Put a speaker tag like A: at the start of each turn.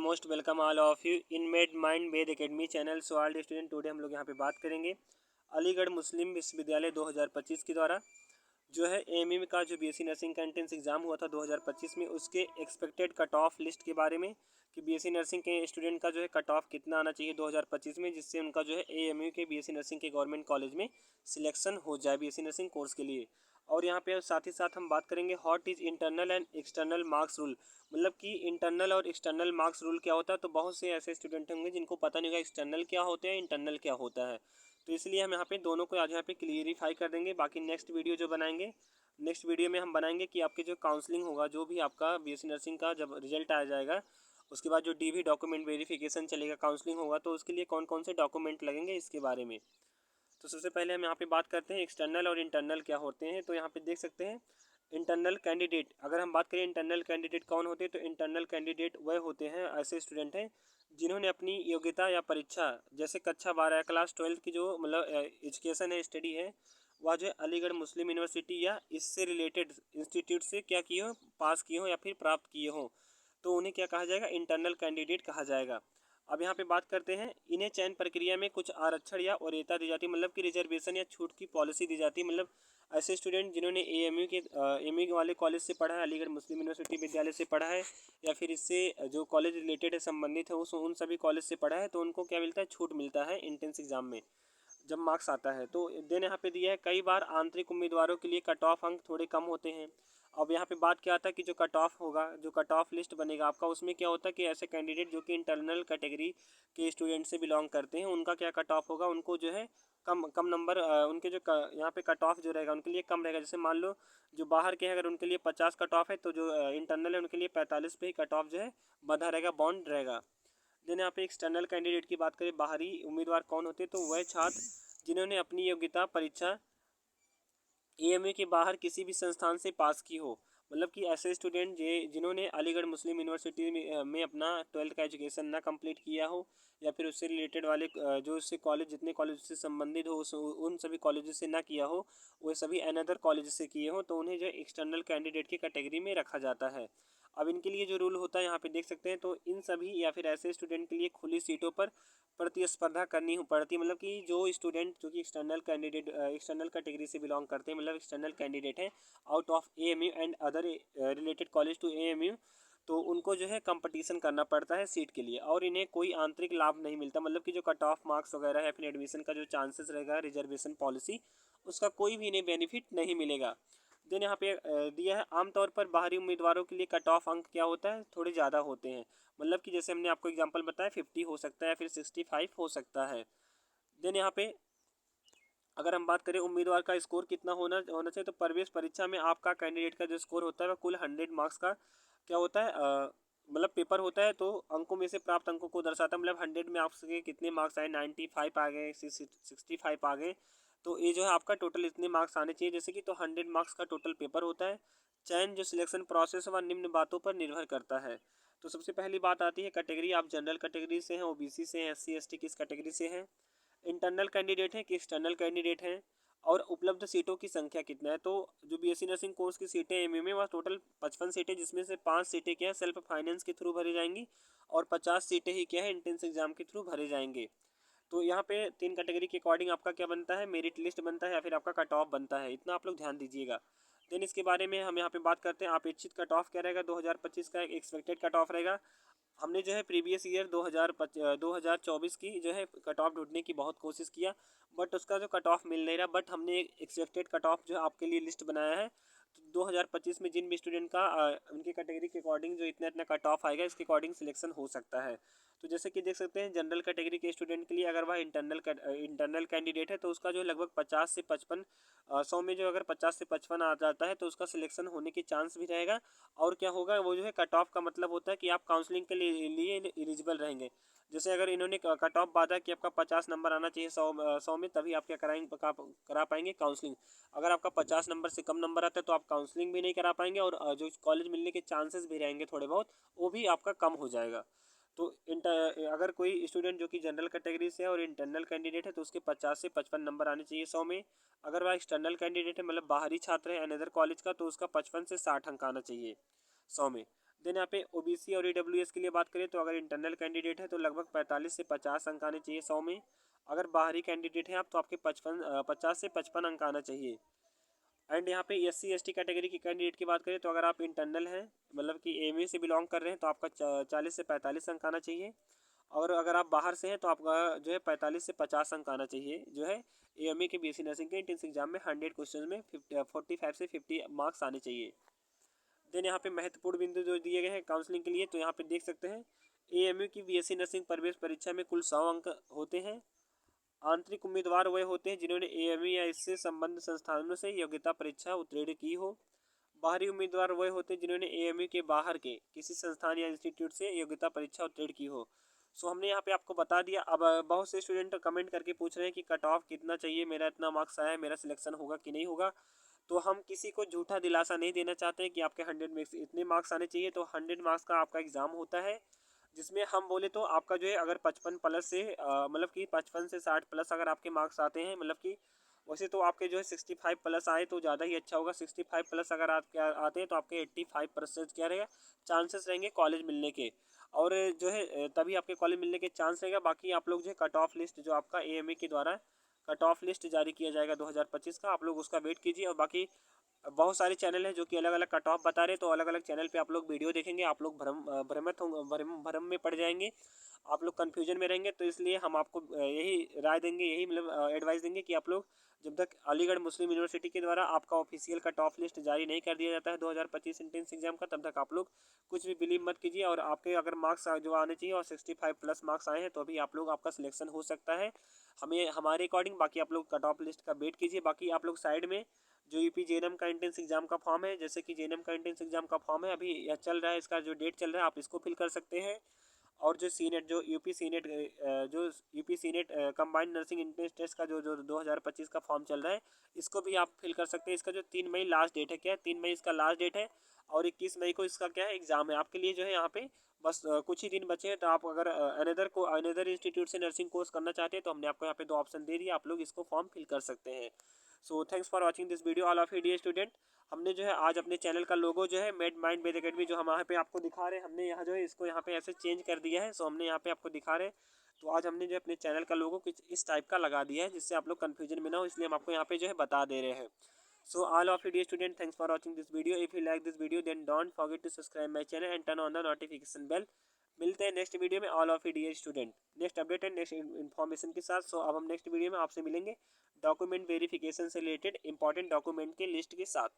A: Most welcome all of you in made mind Ved academy channel. So all student, today हम लोग यहाँ पे बात करेंगे अलीगढ़ मुस्लिम विश्वविद्यालय 2025 के द्वारा जो है एएमयू का जो बीएससी नर्सिंग का एंट्रेंस एग्जाम हुआ था 2025 में, उसके एक्सपेक्टेड कट ऑफ लिस्ट के बारे में कि बीएससी नर्सिंग के स्टूडेंट का जो है कट ऑफ कितना आना चाहिए 2025 में, जिससे उनका जो है एएमयू के बीएससी नर्सिंग के गवर्नमेंट कॉलेज में सिलेक्शन हो जाए बीएससी नर्सिंग कोर्स के लिए। और यहाँ पे साथ ही साथ हम बात करेंगे what is internal and external marks rule, मतलब कि इंटरनल और एक्सटर्नल मार्क्स रूल क्या होता है। तो बहुत से ऐसे स्टूडेंट होंगे जिनको पता नहीं होगा एक्सटर्नल क्या होते हैं, इंटरनल क्या होता है। तो इसलिए हम यहाँ पे दोनों को आज यहाँ पे क्लियरिफाई कर देंगे। बाकी नेक्स्ट वीडियो जो बनाएंगे, नेक्स्ट वीडियो में हम बनाएंगे कि आपके जो काउंसलिंग होगा, जो भी आपका बीएससी नर्सिंग का जब रिजल्ट आ जाएगा उसके बाद जो डीवी डॉक्यूमेंट वेरिफिकेशन चलेगा, काउंसलिंग होगा, तो उसके लिए कौन कौन से डॉक्यूमेंट लगेंगे इसके बारे में। तो सबसे पहले हम यहाँ पे बात करते हैं एक्सटर्नल और इंटरनल क्या होते हैं। तो यहाँ पे देख सकते हैं इंटरनल कैंडिडेट, अगर हम बात करें इंटरनल कैंडिडेट कौन होते हैं, तो इंटरनल कैंडिडेट वह होते हैं, ऐसे स्टूडेंट हैं जिन्होंने अपनी योग्यता या परीक्षा, जैसे कक्षा 12 क्लास 12 की जो मतलब एजुकेशन है, स्टडी है, वह जो है अलीगढ़ मुस्लिम यूनिवर्सिटी या इससे रिलेटेड इंस्टीट्यूट से क्या किए हो, पास किए हो या फिर प्राप्त किए हो, तो उन्हें क्या कहा जाएगा, इंटरनल कैंडिडेट कहा जाएगा। अब यहाँ पे बात करते हैं, इन्हें चयन प्रक्रिया में कुछ आरक्षण या वरीयता दी जाती है, मतलब कि रिजर्वेशन या छूट की पॉलिसी दी जाती है। मतलब ऐसे स्टूडेंट जिन्होंने एएमयू वाले कॉलेज से पढ़ा है, अलीगढ़ मुस्लिम यूनिवर्सिटी विद्यालय से पढ़ा है, या फिर इससे जो कॉलेज रिलेटेड है, संबंधित है, उन सभी कॉलेज से पढ़ा है, तो उनको क्या मिलता है, छूट मिलता है एंट्रेंस एग्जाम में जब मार्क्स आता है। तो देन यहाँ पे दिया है कई बार आंतरिक उम्मीदवारों के लिए कट ऑफ अंक थोड़े कम होते हैं। अब यहाँ पे बात क्या आता है कि जो कट ऑफ होगा, जो कट ऑफ लिस्ट बनेगा आपका, उसमें क्या होता है कि ऐसे कैंडिडेट जो कि इंटरनल कैटेगरी के स्टूडेंट से बिलोंग करते हैं, उनका क्या कट ऑफ होगा, उनको जो है कम कम नंबर, उनके जो यहाँ पे कट ऑफ जो रहेगा उनके लिए कम रहेगा। जैसे मान लो जो बाहर के हैं अगर उनके लिए 50 कट ऑफ है, तो जो इंटरनल है उनके लिए 45 पे ही कट ऑफ जो है बंधा रहेगा, बॉन्ड रहेगा। देन यहाँ पे एक्सटर्नल कैंडिडेट की बात करें, बाहरी उम्मीदवार कौन होते हैं, तो वह छात्र जिन्होंने अपनी योग्यता परीक्षा एएमयू के बाहर किसी भी संस्थान से पास की हो, मतलब कि ऐसे स्टूडेंट जिन्होंने अलीगढ़ मुस्लिम यूनिवर्सिटी में अपना 12th का एजुकेशन ना कंप्लीट किया हो, या फिर उससे रिलेटेड वाले जो उससे कॉलेज, जितने कॉलेज से संबंधित हो उन सभी कॉलेज से ना किया हो, वो सभी अनदर कॉलेज से किए हो, तो उन्हें जो एक्सटर्नल कैंडिडेट की कैटेगरी में रखा जाता है। अब इनके लिए जो रूल होता है यहाँ पे देख सकते हैं, तो इन सभी या फिर ऐसे स्टूडेंट के लिए खुली सीटों पर प्रतिस्पर्धा करनी पड़ती है। मतलब कि जो स्टूडेंट जो कि एक्सटर्नल कैंडिडेट, एक्सटर्नल कैटेगरी से बिलोंग करते हैं, मतलब एक्सटर्नल कैंडिडेट हैं out of AMU and other related college to AMU, तो उनको जो है कंपटीशन करना पड़ता है सीट के लिए, और इन्हें कोई आंतरिक लाभ नहीं मिलता। मतलब कि जो कट ऑफ मार्क्स वगैरह है, फिर एडमिशन का जो चांसेस रहेगा, रिजर्वेशन पॉलिसी, उसका कोई भी इन्हें बेनिफिट नहीं मिलेगा। देन यहाँ पे दिया है आमतौर पर बाहरी उम्मीदवारों के लिए कट ऑफ अंक क्या होता है, थोड़े ज़्यादा होते हैं। मतलब कि जैसे हमने आपको एग्जांपल बताया 50 हो सकता है, फिर 65 हो सकता है। देन यहाँ पे अगर हम बात करें उम्मीदवार का स्कोर कितना होना होना चाहिए, तो प्रवेश परीक्षा में आपका कैंडिडेट का जो स्कोर होता है वह कुल 100 मार्क्स का क्या होता है, मतलब पेपर होता है, तो अंकों में से प्राप्त अंकों को दर्शाता है। मतलब 100 में आपके कितने मार्क्स आए, 95 आ गए, 65 आ गए, तो ये जो है आपका टोटल इतने मार्क्स आने चाहिए जैसे कि, तो 100 मार्क्स का टोटल पेपर होता है। चयन जो सिलेक्शन प्रोसेस व निम्न बातों पर निर्भर करता है। तो सबसे पहली बात आती है कैटेगरी, आप जनरल कैटेगरी से हैं, ओबीसी से हैं, एससी एसटी किस कैटेगरी से हैं, इंटरनल कैंडिडेट हैं कि एक्सटर्नल कैंडिडेट हैं, और उपलब्ध सीटों की संख्या कितना है। तो जो बीएससी नर्सिंग कोर्स की सीटें एमयू में, वह टोटल 55 सीटें, जिसमें से 5 सीटें क्या है सेल्फ फाइनेंस के थ्रू भरी जाएंगी, और 50 सीटें ही क्या है एंट्रेंस एग्जाम के थ्रू भरे जाएंगे। तो यहाँ पे 3 कैटेगरी के अकॉर्डिंग आपका क्या बनता है, मेरिट लिस्ट बनता है या फिर आपका कट ऑफ बनता है, इतना आप लोग ध्यान दीजिएगा। देन इसके बारे में हम यहाँ पे बात करते हैं, अपेक्षित कट ऑफ क्या रहेगा, 2025 का एक्सपेक्टेड कट ऑफ रहेगा। हमने जो है प्रीवियस ईयर 2024 की जो है कट ऑफ ढूंढने की बहुत कोशिश किया, बट उसका जो कट ऑफ मिल नहीं रहा, बट हमने एक एक्सपेक्टेड कट ऑफ जो आपके लिए लिस्ट बनाया है। तो 2025 में जिन भी स्टूडेंट का उनके कैटेगरी के अकॉर्डिंग जो इतना इतना कट ऑफ आएगा, इसके अकॉर्डिंग सिलेक्शन हो सकता है। तो जैसे कि देख सकते हैं जनरल कैटेगरी के स्टूडेंट के लिए अगर वह इंटरनल कैंडिडेट है, तो उसका जो लगभग 50 से 55, 100 में जो अगर 50 से 55 आ जाता है, तो उसका सिलेक्शन होने की चांस भी रहेगा। और क्या होगा, वो जो है कट ऑफ का मतलब होता है कि आप काउंसलिंग के लिए एलिजिबल रहेंगे। जैसे अगर इन्होंने कट ऑफ बांधा कि आपका 50 नंबर आना चाहिए 100 में, तभी आप क्या करा पाएंगे काउंसलिंग। अगर आपका 50 नंबर से कम नंबर आता है, तो आप काउंसलिंग भी नहीं करा पाएंगे, और जो कॉलेज मिलने के चांसेस भी रहेंगे थोड़े बहुत, वो भी आपका कम हो जाएगा। तो अगर कोई स्टूडेंट जो कि जनरल कैटेगरी से है और इंटरनल कैंडिडेट है, तो उसके 50 से 55 नंबर आने चाहिए 100 में। अगर वह एक्सटर्नल कैंडिडेट है, मतलब बाहरी छात्र है अनदर कॉलेज का, तो उसका 55 से 60 अंक आना चाहिए 100 में। देन यहाँ पे ओबीसी और ईडब्ल्यूएस के लिए बात करें तो अगर इंटरनल कैंडिडेट है तो लगभग 45 से 50 अंक आने चाहिए 100 में। अगर बाहरी कैंडिडेट हैं आप तो आपके 50 से 55 अंक आना चाहिए। एंड यहाँ पे एससी एसटी कैटेगरी की कैंडिडेट की बात करें तो अगर आप इंटरनल हैं मतलब कि एमए से बिलोंग कर रहे हैं तो आपका 40 से 45 अंक आना चाहिए। और अगर आप बाहर से हैं तो आपका जो है 45 से 50 अंक आना चाहिए जो है एएमए के बीएससी नर्सिंग के एंट्रेंस एग्जाम में 100 क्वेश्चन में 45 से 50 मार्क्स आने चाहिए। देन यहाँ पे महत्वपूर्ण बिंदु जो दिए गए हैं काउंसलिंग के लिए तो यहाँ पे देख सकते हैं एएमयू की बीएससी नर्सिंग प्रवेश परीक्षा में कुल 100 अंक होते हैं। आंतरिक उम्मीदवार वह होते हैं जिन्होंने एएमयू या इससे संबद्ध संस्थानों से योग्यता परीक्षा उत्तीर्ण की हो। बाहरी उम्मीदवार वह होते हैं जिन्होंने एएमयू के बाहर के किसी संस्थान या इंस्टीट्यूट से योग्यता परीक्षा उत्तीर्ण की हो। सो हमने यहाँ पे आपको बता दिया। अब बहुत से स्टूडेंट कमेंट करके पूछ रहे हैं कि कट ऑफ कितना चाहिए, मेरा इतना मार्क्स आया है, मेरा सिलेक्शन होगा कि नहीं होगा। तो हम किसी को झूठा दिलासा नहीं देना चाहते हैं कि आपके 100 में से इतने मार्क्स आने चाहिए। तो 100 मार्क्स का आपका एग्ज़ाम होता है जिसमें हम बोले तो आपका जो है अगर 55 प्लस से मतलब कि 55 से 60 प्लस अगर आपके मार्क्स आते हैं मतलब कि वैसे तो आपके जो है 65 प्लस आए तो ज़्यादा ही अच्छा होगा। 65 प्लस अगर आपके आते हैं तो आपके 85% क्या रहेगा चांसेस रहेंगे कॉलेज मिलने के। और जो है तभी आपके कॉलेज मिलने के चांस रहेगा। बाकी आप लोग जो है कट ऑफ लिस्ट जो आपका एएमए के द्वारा कट ऑफ लिस्ट जारी किया जाएगा 2025 का, आप लोग उसका वेट कीजिए। और बाकी बहुत सारे चैनल हैं जो कि अलग अलग कट ऑफ बता रहे हैं तो अलग अलग चैनल पे आप लोग वीडियो देखेंगे आप लोग भ्रमित होंगे, भ्रम में पड़ जाएंगे, आप लोग कन्फ्यूजन में रहेंगे। तो इसलिए हम आपको यही राय देंगे, यही मतलब एडवाइस देंगे कि आप लोग जब तक अलीगढ़ मुस्लिम यूनिवर्सिटी के द्वारा आपका ऑफिशियल कट ऑफ लिस्ट जारी नहीं कर दिया जाता है 2025 एंट्रेंस एग्जाम का, तब तक आप लोग कुछ भी बिलीव मत कीजिए। और आपके अगर मार्क्स जो आने चाहिए और 65 प्लस मार्क्स आए हैं तो अभी आप लोग आपका सिलेक्शन हो सकता है हमें हमारे अकॉर्डिंग। बाकी आप लोग कट ऑफ लिस्ट का वेट कीजिए। बाकी आप लोग साइड में जो यूपी जेएनएम का एंट्रेंस एग्जाम का फॉर्म है, जैसे कि जेएनएम का एंट्रेंस एग्जाम का फॉर्म है अभी यह चल रहा है, इसका जो डेट चल रहा है आप इसको फिल कर सकते हैं। और जो सीनेट जो UP senate combined nursing entrance test का जो 2025 का फॉर्म चल रहा है इसको भी आप फिल कर सकते हैं। इसका जो 3 मई लास्ट डेट है, क्या है 3 मई इसका लास्ट डेट है और 21 मई को इसका क्या है एग्ज़ाम है आपके लिए। जो है यहाँ पे बस कुछ ही दिन बचे हैं। तो आप अगर अनदर इंस्टीट्यूट से नर्सिंग कोर्स करना चाहते हैं तो हमने आपको यहाँ पे 2 ऑप्शन दे दिया, आप लोग इसको फॉर्म फिल कर सकते हैं। So thanks for watching this video all of you dear student. हमने जो है आज अपने चैनल का लोगो जो है मेड माइंड वेद एकेडमी जो हम यहाँ पे आपको दिखा रहे हैं, हमने यहाँ जो है इसको यहाँ पे ऐसे चेंज कर दिया है। सो हमने यहाँ पे आपको दिखा रहे हैं। तो आज हमने जो अपने चैनल का लोगो कुछ इस टाइप का लगा दिया है जिससे आप लोग कन्फ्यूजन में ना हो, इसलिए हम आपको यहाँ पे जो है बता दे रहे हैं। So all of you dear student thanks for watching this video. If you like this video then don't forget to subscribe my channel and turn on the notification bell. मिलते हैं नेक्स्ट वीडियो में all of you dear student next update and next information के साथ। सो अब हम next video में आपसे मिलेंगे डॉक्यूमेंट वेरिफिकेशन से रिलेटेड इंपॉर्टेंट डॉक्यूमेंट के लिस्ट के साथ।